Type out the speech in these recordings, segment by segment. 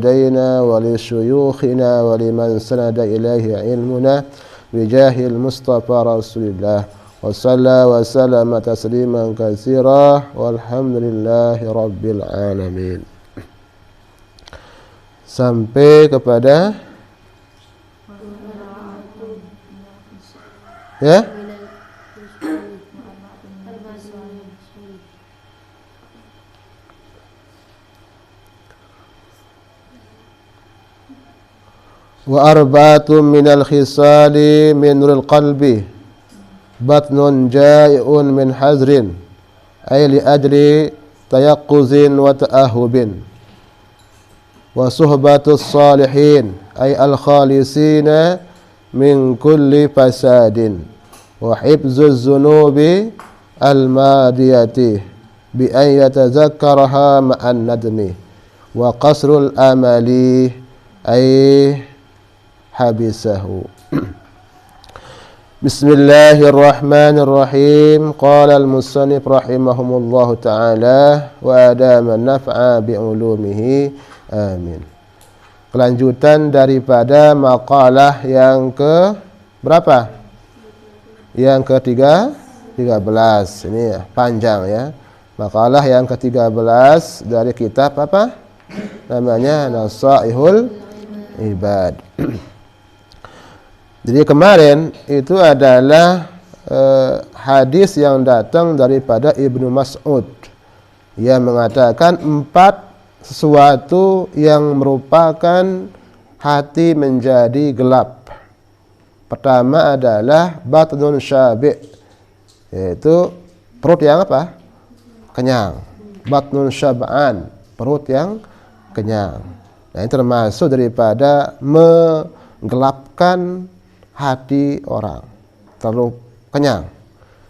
دينا ولشيوخنا ولمن سند إليه علمنا بجاه المصطفى رسول الله وصلى وسلم تسليما كثيرا والحمد لله rabbil alamin. Sampai kepada ya wa arba'atun minal khisali min nuril qalbi batnun ja'iun min hazrin ay li ajli tayaqquzin wa ta'ahubin wa suhbatus salihin ay al khalisina min kulli fasadin wa hifzuz zunubi al madiyati bi an yatazakkaraha ma'an nadmi wa qasrul amali ay habisahu. Bismillahirrahmanirrahim. Qala al-musannif rahimahumullahu ta'ala wa adama naf'a bi'ulumihi. Amin. Kelanjutan daripada maqalah yang ke berapa? Yang ke-13. Ini ya, panjang ya. Maqalah yang ke-13 dari kitab apa? Namanya Nasaihul Ibad. Jadi kemarin itu adalah hadis yang datang daripada Ibnu Mas'ud yang mengatakan 4 sesuatu yang merupakan hati menjadi gelap. Pertama adalah batnun syabi', yaitu perut yang apa? Kenyang. Batnun syab'an, perut yang kenyang. Nah, ini termasuk daripada menggelapkan hati orang, terlalu kenyang.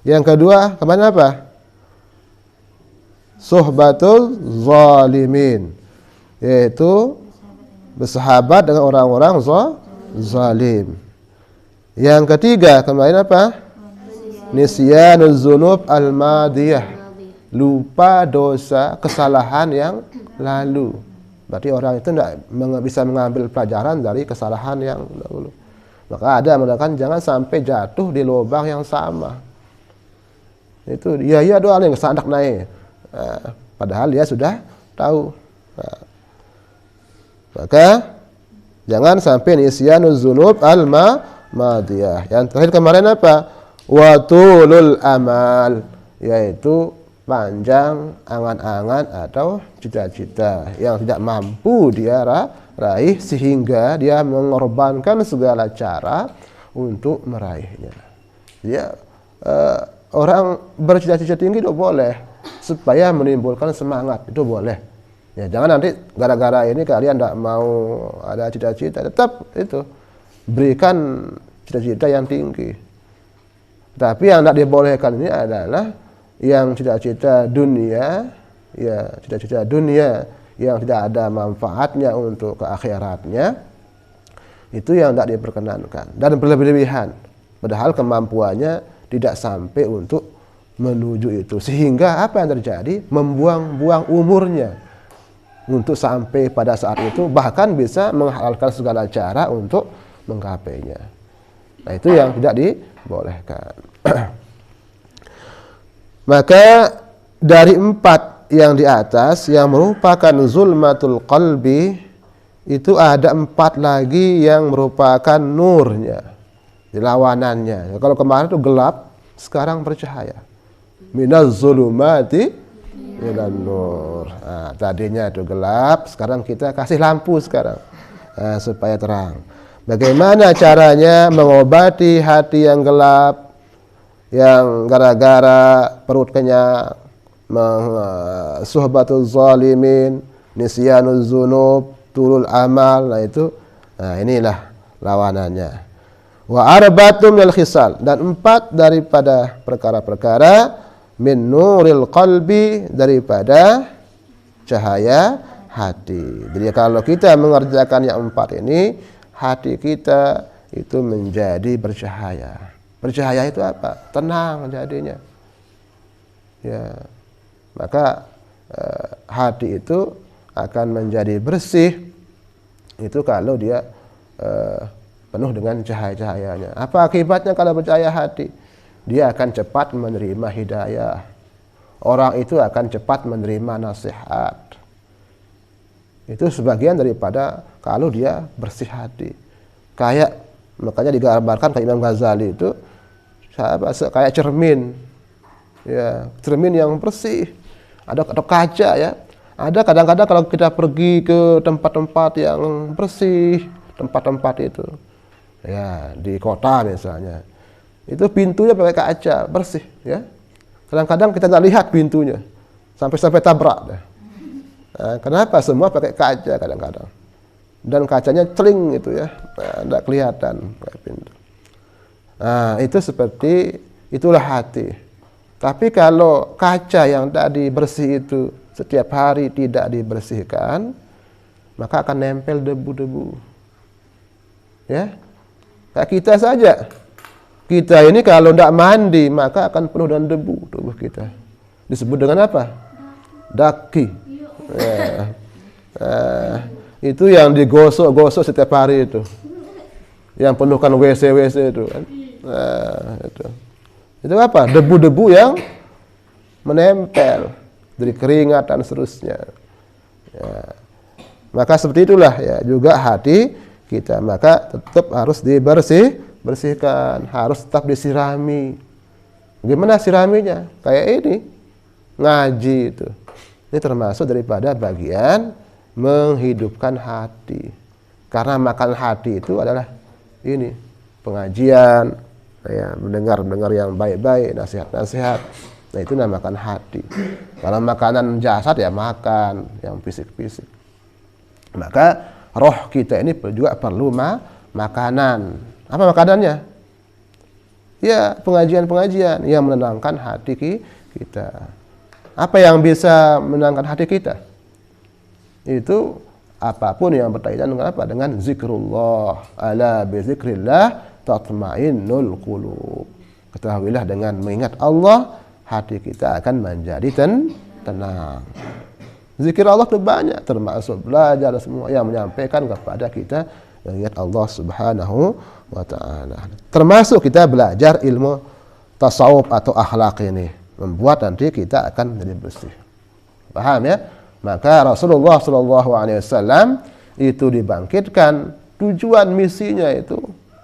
Yang kedua, kemana apa? Suhbatul zalimin, yaitu bersahabat dengan orang-orang zalim. Yang ketiga, kemarin apa? Nisyanuz zunub al-madiyah, lupa dosa kesalahan yang lalu. Berarti orang itu tidak bisa mengambil pelajaran dari kesalahan yang dahulu. Maka ada mengatakan jangan sampai jatuh di lubang yang sama. Itu ya doa yang kesandak naik. Padahal dia sudah tahu. Maka jangan sampai nisyanuz zunub al-madiyah. Yang terakhir kemarin apa? Watulul amal, yaitu panjang angan-angan atau cita-cita yang tidak mampu dia raih sehingga dia mengorbankan segala cara untuk meraihnya. Ya, orang bercita-cita tinggi itu boleh supaya menimbulkan semangat, itu boleh. Ya, jangan nanti gara-gara ini kalian tidak mau ada cita-cita, tetap itu berikan cita-cita yang tinggi. Tapi yang tidak dibolehkan ini adalah yang cita-cita dunia, ya cita-cita dunia yang tidak ada manfaatnya untuk ke akhiratnya, itu yang tidak diperkenankan dan berlebihan. Padahal kemampuannya tidak sampai untuk menuju itu, sehingga apa yang terjadi? Membuang-buang umurnya untuk sampai pada saat itu, bahkan bisa menghalalkan segala cara untuk menggapainya. Nah, itu yang tidak dibolehkan. Maka dari 4 yang di atas yang merupakan zulmatul qalbi, itu ada 4 lagi yang merupakan nurnya, lawanannya. Kalau kemarin itu gelap, sekarang bercahaya. Minaz zulumati ilan nur. Nah, tadinya itu gelap, sekarang kita kasih lampu sekarang, supaya terang. Bagaimana caranya mengobati hati yang gelap, yang gara-gara perut kenyang, suhbatul zalimin, nisyanuz zunub, tulul amal. Nah inilah lawanannya. Wa arba'atun minal khisal, dan 4 daripada perkara-perkara min nuril qalbi, daripada cahaya hati. Jadi kalau kita mengerjakan yang 4 ini, hati kita itu menjadi bercahaya. Bercahaya itu apa? Tenang jadinya. Ya. Maka hati itu akan menjadi bersih, Itu kalau dia penuh dengan cahaya-cahayanya. Apa akibatnya kalau bercahaya hati? Dia akan cepat menerima hidayah. Orang itu akan cepat menerima nasihat. Itu sebagian daripada kalau dia bersih hati. Makanya digambarkan ke Imam Ghazali itu kayak cermin. Ya, cermin yang bersih. Ada kaca ya. Ada kadang-kadang kalau kita pergi ke tempat-tempat yang bersih, tempat-tempat itu. Ya, di kota misalnya. Itu pintunya pakai kaca, bersih ya. Kadang-kadang kita nggak lihat pintunya. Sampai tabrak dah. Nah, kenapa semua pakai kaca kadang-kadang? Dan kacanya celing itu ya. Nggak kelihatan kayak pintu. Nah, itu itulah hati. Tapi kalau kaca yang tadi bersih itu setiap hari tidak dibersihkan, maka akan nempel debu-debu. Ya, kayak kita saja. Kita ini kalau tidak mandi maka akan penuh dengan debu tubuh kita. Disebut dengan apa? Daki. Ya. Itu yang digosok-gosok setiap hari itu. Yang penuhkan WC itu kan. Itu apa? Debu-debu yang menempel dari keringat dan seterusnya. Ya. Maka seperti itulah ya juga hati kita. Maka tetap harus dibersihkan, harus tetap disirami. Gimana siraminya? Kayak ini, ngaji itu. Ini termasuk daripada bagian menghidupkan hati. Karena makan hati itu adalah ini, pengajian, ya, mendengar yang baik-baik, nasihat-nasihat. Nah, itu namakan hati. Kalau makanan jasad ya makan yang fisik-fisik. Maka roh kita ini juga perlu makanan. Apa makanannya? Ya, pengajian-pengajian yang menenangkan hati kita. Apa yang bisa menenangkan hati kita? Itu apapun yang berkaitan dengan apa? Dengan zikrullah. Ala bi zikrillah tatma'innul qulub. Ketahuilah dengan mengingat Allah, hati kita akan menjadi tenang. Zikir Allah itu banyak, termasuk belajar semua yang menyampaikan kepada kita mengingat Allah Subhanahu wa ta'ala. Termasuk kita belajar ilmu tasawuf atau akhlak ini, membuat nanti kita akan menjadi bersih. Paham ya? Maka Rasulullah SAW itu dibangkitkan, tujuan misinya itu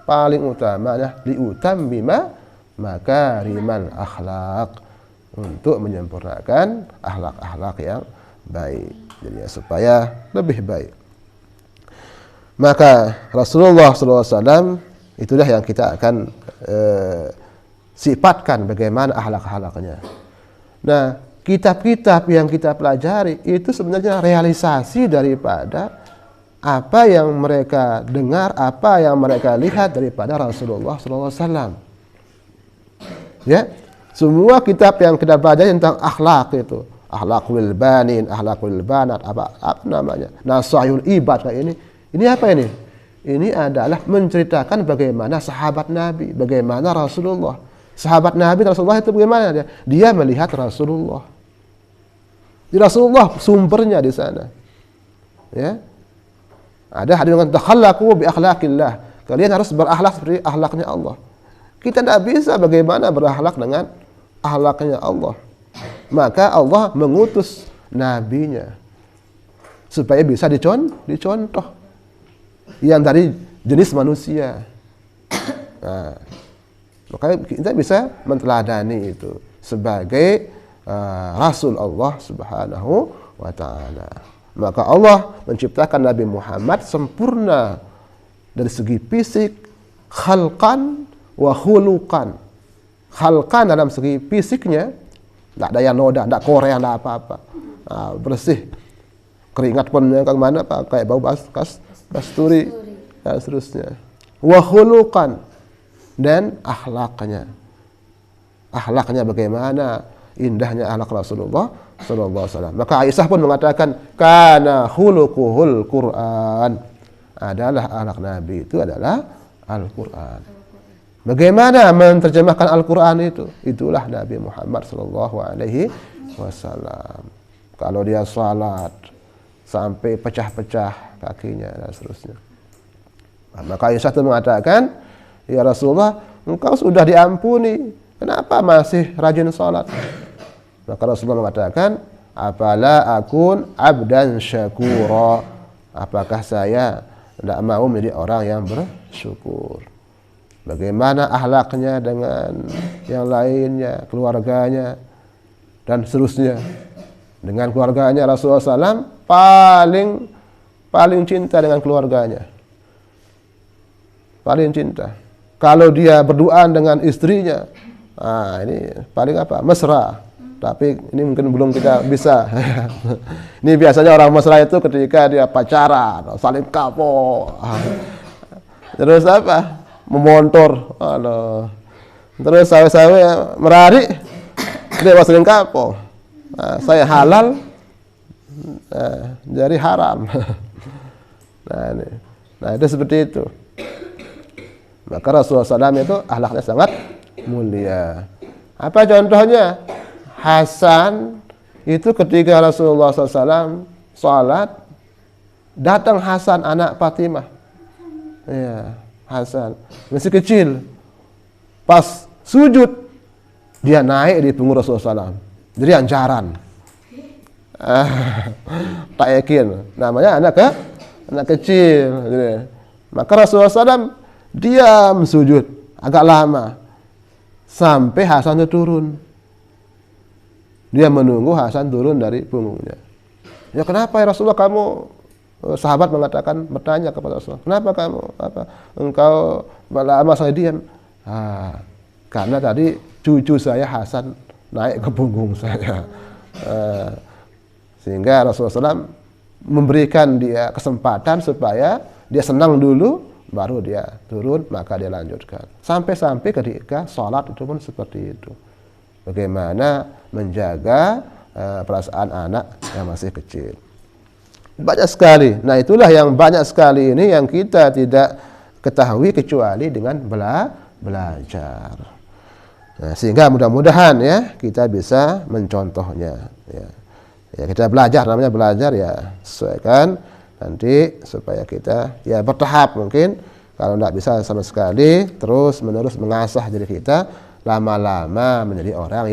paling utamanya liutammima makarimal akhlak, untuk menyempurnakan akhlak-akhlak yang baik, jadi supaya lebih baik. Maka Rasulullah SAW itulah yang kita akan sifatkan bagaimana akhlak-akhlaknya. Nah, kitab-kitab yang kita pelajari itu sebenarnya realisasi daripada apa yang mereka dengar, apa yang mereka lihat daripada Rasulullah SAW. Ya, semua kitab yang kita pelajari tentang akhlak itu, akhlakul banin, akhlakul banat, apa namanya, nasayul ibad kayak ini apa ini? Ini adalah menceritakan bagaimana sahabat Nabi, bagaimana Rasulullah. Sahabat Nabi Rasulullah itu bagaimana dia? Dia melihat Rasulullah. Di Rasulullah sumbernya di sana. Ya. Ada hadis dengan takhallaqu bi akhlaqillah. Kalian harus berakhlak seperti akhlaknya Allah. Kita tidak bisa bagaimana berakhlak dengan akhlaknya Allah. Maka Allah mengutus nabinya supaya bisa dicontoh yang dari jenis manusia. Nah, maka kita bisa menteladani itu sebagai Rasul Allah Subhanahu wa ta'ala. Maka Allah menciptakan Nabi Muhammad sempurna dari segi fisik, khalqan wa khuluqan. Khalqan dalam segi fisiknya, tidak ada yang noda, tidak korea, tidak apa-apa, bersih. Keringat pun yang kemana pakai bau kasturi dan seterusnya. Wa khuluqan, dan akhlaknya. Akhlaknya bagaimana? Indahnya akhlak Rasulullah sallallahu alaihi wasallam. Maka Aisyah pun mengatakan kana khuluquhul Quran. Adalah akhlak Nabi itu adalah Al-Quran. Bagaimana menerjemahkan Al-Quran itu? Itulah Nabi Muhammad sallallahu alaihi wasallam. Kalau dia salat sampai pecah-pecah kakinya dan seterusnya. Maka Aisyah itu mengatakan, ya Rasulullah, engkau sudah diampuni, kenapa masih rajin sholat? Maka Rasulullah mengatakan, apala akun abdan syakura, apakah saya tidak mau menjadi orang yang bersyukur? Bagaimana akhlaknya dengan yang lainnya, keluarganya, dan seterusnya. Dengan keluarganya Rasulullah SAW paling cinta dengan keluarganya. Paling cinta. Kalau dia berduaan dengan istrinya, ini paling mesra. Tapi ini mungkin belum kita bisa. Ini biasanya orang mesra itu ketika dia pacaran, saling kapok. Terus memontor. Terus sawe-sawe merari, dia saling kapok. Saya halal, jadi haram. Nah itu seperti itu. Maka Rasulullah SAW itu akhlaknya sangat mulia. Apa contohnya? Hasan itu ketika Rasulullah SAW sholat, datang Hasan anak Fatimah. Ya, Hasan masih kecil. Pas sujud, dia naik di punggung Rasulullah SAW. Jadi ancaran. Tak yakin. Namanya anak kecil. Maka Rasulullah SAW diam sujud agak lama sampai Hasan itu turun. Dia menunggu Hasan turun dari punggungnya. Ya kenapa ya Rasulullah kamu? Sahabat bertanya kepada Rasulullah, kenapa kamu? Engkau lama saya diam? Karena tadi cucu saya Hasan naik ke punggung saya. Sehingga Rasulullah SAW memberikan dia kesempatan supaya dia senang dulu, baru dia turun, maka dia lanjutkan. Sampai-sampai ketika sholat itu pun seperti itu. Bagaimana menjaga perasaan anak yang masih kecil. Banyak sekali. Nah itulah yang banyak sekali ini yang kita tidak ketahui kecuali dengan belajar. Nah, sehingga mudah-mudahan ya kita bisa mencontohnya. Ya kita belajar, namanya belajar ya sesuaikan nanti supaya kita ya bertahap mungkin. Kalau tidak bisa sama sekali terus menerus mengasah diri kita, lama-lama menjadi orang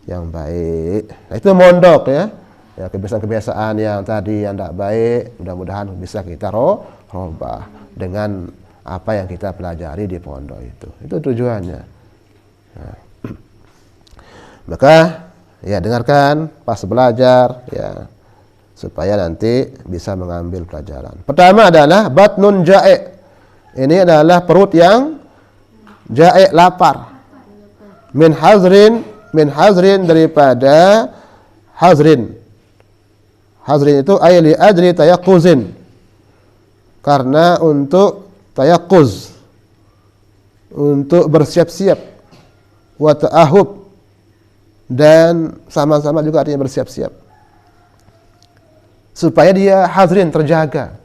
yang baik. Nah, itu mondok ya. Ya kebiasaan-kebiasaan yang tadi yang tidak baik mudah-mudahan bisa kita rubah dengan apa yang kita pelajari di pondok itu. Itu tujuannya. Nah. Maka ya dengarkan pas belajar ya supaya nanti bisa mengambil pelajaran. Pertama adalah batnun ja'i'. Ini adalah perut yang ja'i', lapar. Min hazrin daripada hazrin. Hazrin itu ay li ajli tayaqquzin. Karena untuk tayaqquz, untuk bersiap-siap, wa ta'ahub, dan sama-sama juga artinya bersiap-siap. Supaya dia hazrin, terjaga.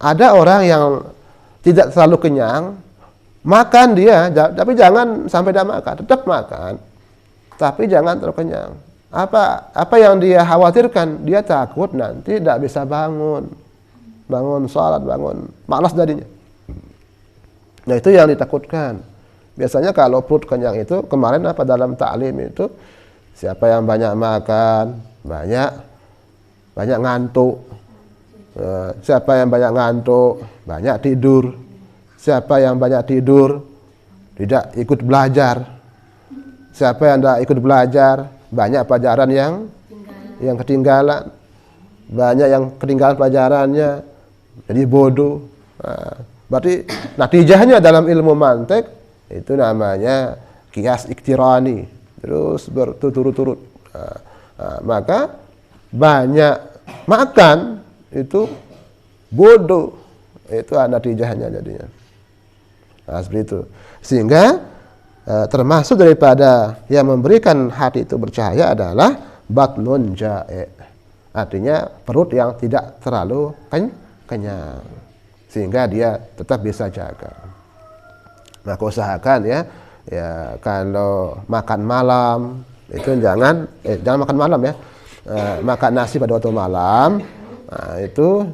Ada orang yang tidak terlalu kenyang, makan dia, tapi jangan sampai tidak makan, tetap makan, tapi jangan terlalu kenyang. Apa yang dia khawatirkan? Dia takut nanti tidak bisa bangun salat, bangun malas jadinya. Nah itu yang ditakutkan. Biasanya kalau perut kenyang itu kemarin dalam taklim itu siapa yang banyak makan banyak ngantuk. Siapa yang banyak ngantuk banyak tidur. Siapa yang banyak tidur tidak ikut belajar. Siapa yang tidak ikut belajar banyak pelajaran yang ketinggalan. Banyak yang ketinggalan pelajarannya jadi bodoh. Berarti natijahnya dalam ilmu mantik itu namanya kias iktirani, terus berturut-turut. Maka banyak makan itu bodoh, itu natijahnya jadinya. Nah, seperti itu. Sehingga termasuk daripada yang memberikan hati itu bercahaya adalah batnun ja'i'. Artinya perut yang tidak terlalu kenyang. Sehingga dia tetap bisa jaga. Maka usahakan ya kalau makan malam itu jangan makan malam ya. Makan nasi pada waktu malam Nah, itu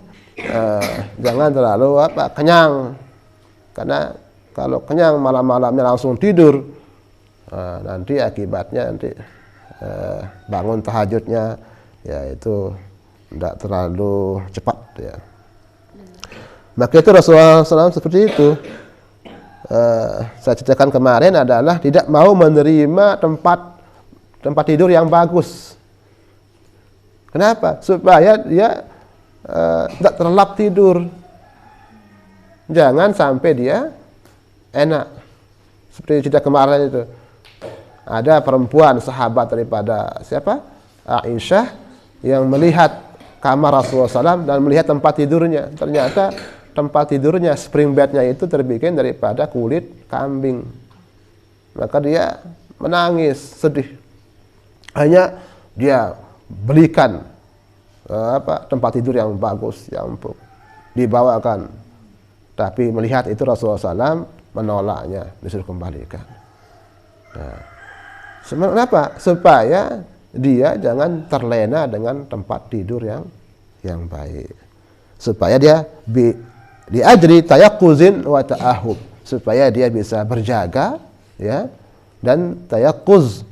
jangan terlalu kenyang, karena kalau kenyang malam-malamnya langsung tidur, nanti akibatnya nanti bangun tahajudnya ya itu tidak terlalu cepat ya. Maka itu Rasulullah SAW seperti itu. Saya ceritakan kemarin adalah tidak mau menerima tempat tidur yang bagus. Kenapa? Supaya dia tidak terlelap tidur. Jangan sampai dia enak. Seperti cerita kemarin itu. Ada perempuan sahabat daripada siapa? Aisyah yang melihat kamar Rasulullah SAW dan melihat tempat tidurnya. Ternyata tempat tidurnya, spring bednya itu terbikin daripada kulit kambing. Maka dia menangis, sedih. Hanya dia belikan tempat tidur yang bagus, yang dibawakan. Tapi melihat itu Rasulullah SAW menolaknya, disuruh kembalikan. Nah, kenapa? Supaya dia jangan terlena dengan tempat tidur yang baik. Supaya dia diajri tayaqquzin wa ta'ahub, supaya dia bisa berjaga ya, dan tayaqquz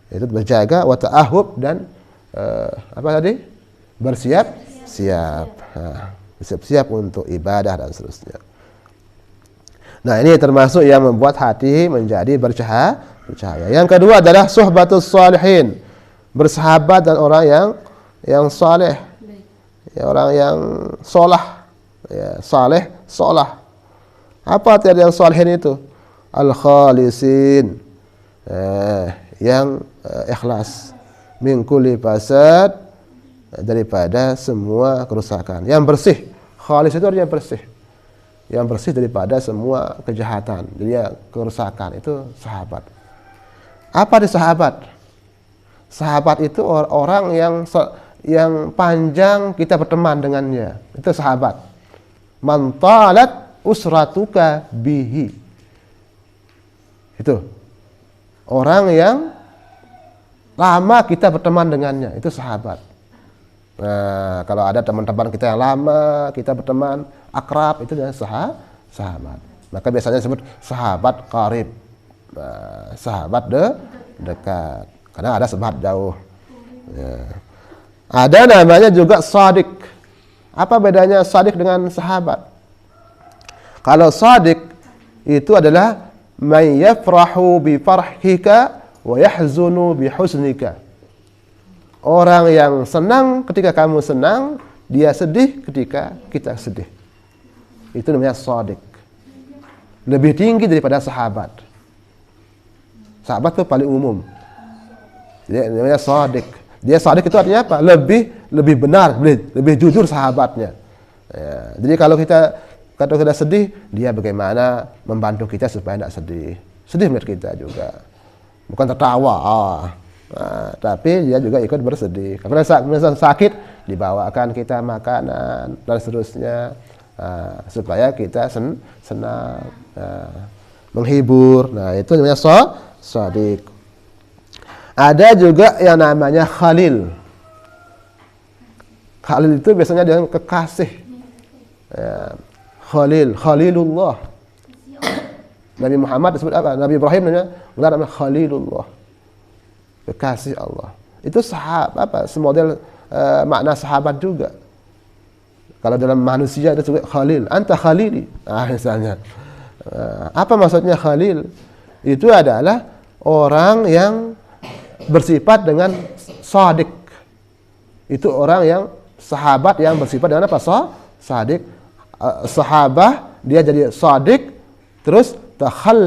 itu berjaga, wa ta'ahub dan apa tadi? Bersiap-siap. Bersiap-siap untuk ibadah dan seterusnya. Nah, ini termasuk yang membuat hati menjadi bercahaya. Yang kedua adalah suhbatus shalihin, bersahabat dan orang yang saleh, ya, orang yang solah, ya, saleh, solah. Apa arti yang salihin itu? Al-khalisin, yang ikhlas, min kulli fasad, daripada semua kerusakan, yang bersih. Khalis itu artinya bersih, yang bersih daripada semua kejahatan, dia kerusakan. Itu sahabat. Apa di sahabat? Sahabat itu orang yang panjang kita berteman dengannya, itu sahabat. Man talat usratuka bihi, itu orang yang lama kita berteman dengannya, itu sahabat. Nah, kalau ada teman-teman kita yang lama kita berteman, akrab, itu adalah sahabat. Maka biasanya disebut sahabat qarib, sahabat dekat, karena ada sahabat jauh ya. Ada namanya juga shadiq. Apa bedanya shadiq dengan sahabat? Kalau shadiq itu adalah man yafrahu bi farhika wa yahzunu bi husnika. Orang yang senang ketika kamu senang, dia sedih ketika kita sedih. Itu namanya shadiq. Lebih tinggi daripada sahabat. Sahabat itu paling umum. Jadi namanya shadiq. Dia shadiq itu artinya apa? Lebih benar, lebih jujur sahabatnya. Ya, jadi kalau kita sedih, dia bagaimana membantu kita supaya tidak sedih. Sedih melihat kita juga. Bukan tertawa. Tapi dia juga ikut bersedih. Kalau misalnya sakit, dibawakan kita makanan dan seterusnya, supaya kita senang, menghibur. Nah, itu namanya shadiq. Ada juga yang namanya khalil. Khalil itu biasanya dengan kekasih. Khalilullah. Nabi Muhammad disebut apa? Nabi Ibrahim namanya Khalilullah, kekasih Allah. Itu sahabat, semodel makna sahabat juga. Kalau dalam manusia itu disebut Khalil, anta khalili. Misalnya. Apa maksudnya Khalil? Itu adalah orang yang bersifat dengan shadiq. Itu orang yang sahabat yang bersifat dengan apa? Shadiq. Sahabah dia jadi shadiq, terus takhal